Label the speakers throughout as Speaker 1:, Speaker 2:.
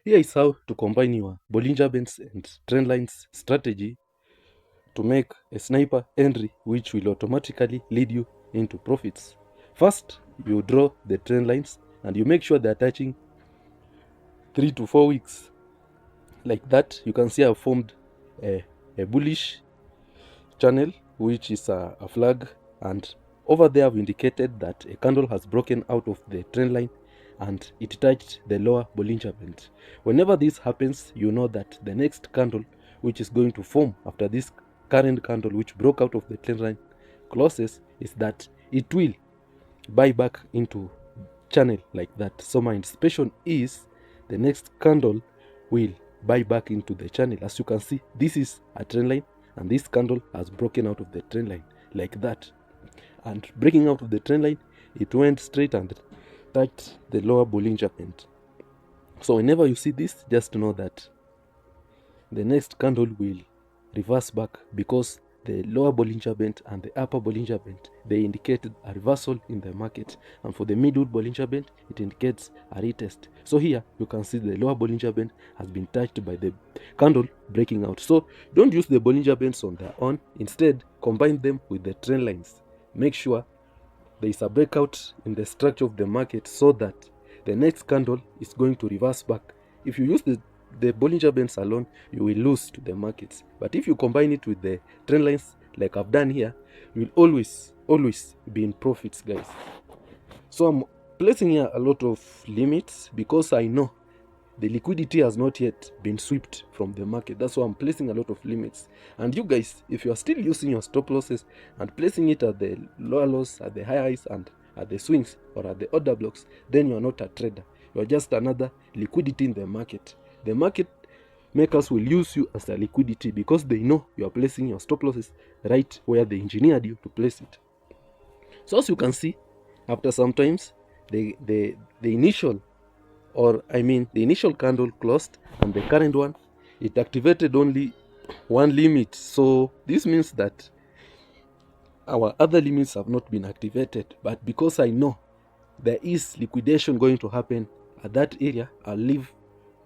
Speaker 1: Here is how to combine your Bollinger Bands and trend lines strategy to make a sniper entry which will automatically lead you into profits. First, you draw the trend lines and you make sure they're touching 3 to 4 weeks. Like that, you can see I've formed a bullish channel, which is a flag, and over there I've indicated that a candle has broken out of the trend line and it touched the lower Bollinger Band. Whenever this happens, you know that the next candle which is going to form after this current candle which broke out of the trend line closes is that it will buy back into channel like that. So my anticipation is the next candle will buy back into the channel. As you can see, this is a trend line and this candle has broken out of the trend line like that. And breaking out of the trend line, it went straight and touched the lower Bollinger Band. So whenever you see this, just know that the next candle will reverse back, because the lower Bollinger Band and the upper Bollinger Band, they indicated a reversal in the market, and for the middle Bollinger Band, it indicates a retest. So here you can see the lower Bollinger Band has been touched by the candle breaking out. So don't use the Bollinger Bands on their own. Instead, combine them with the trend lines. Make sure there is a breakout in the structure of the market so that the next candle is going to reverse back. If you use the Bollinger Bands alone, you will lose to the markets. But if you combine it with the trend lines like I've done here, you will always be in profits, guys. So I'm placing here a lot of limits because I know the liquidity has not yet been swept from the market. That's why I'm placing a lot of limits. And you guys, if you are still using your stop losses and placing it at the lower lows, at the high highs, and at the swings or at the order blocks, then you are not a trader. You are just another liquidity in the market. The market makers will use you as a liquidity because they know you are placing your stop losses right where they engineered you to place it. So as you can see, after some times, the initial candle closed, and the current one, it activated only one limit. So this means that our other limits have not been activated, but because I know there is liquidation going to happen at that area, I'll leave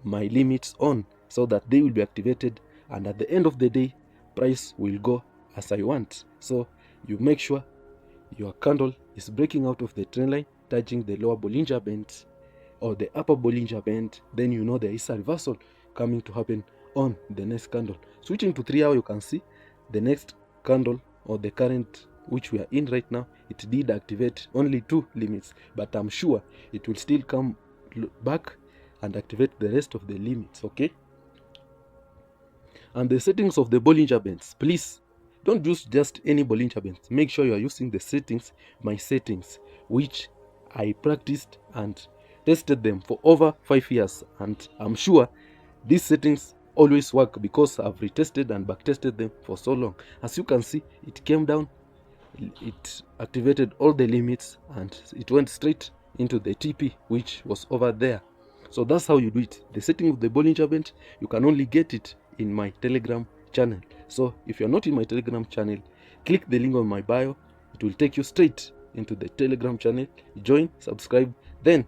Speaker 1: my limits on so that they will be activated, and at the end of the day, price will go as I want. So you make sure your candle is breaking out of the trend line, touching the lower Bollinger Band or the upper Bollinger Band, then you know there is a reversal coming to happen on the next candle. Switching to 3 hour, you can see the next candle, or the current which we are in right now, it did activate only 2 limits, but I'm sure it will still come back and activate the rest of the limits. Okay, and the settings of the Bollinger Bands, please don't use just any Bollinger Bands. Make sure you are using the settings, my settings, which I practiced and tested them for over 5 years, and I'm sure these settings always work because I've retested and backtested them for so long. As you can see, it came down, it activated all the limits, and it went straight into the TP which was over there. So that's how you do it. The setting of the Bollinger Band, you can only get it in my Telegram channel. So if you're not in my Telegram channel, click the link on my bio. It will take you straight into the Telegram channel. Join, subscribe, then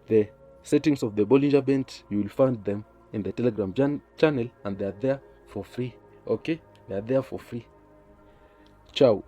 Speaker 1: the settings of the Bollinger Band, you will find them in the Telegram channel, and they are there for free. Okay, they are there for free. Ciao.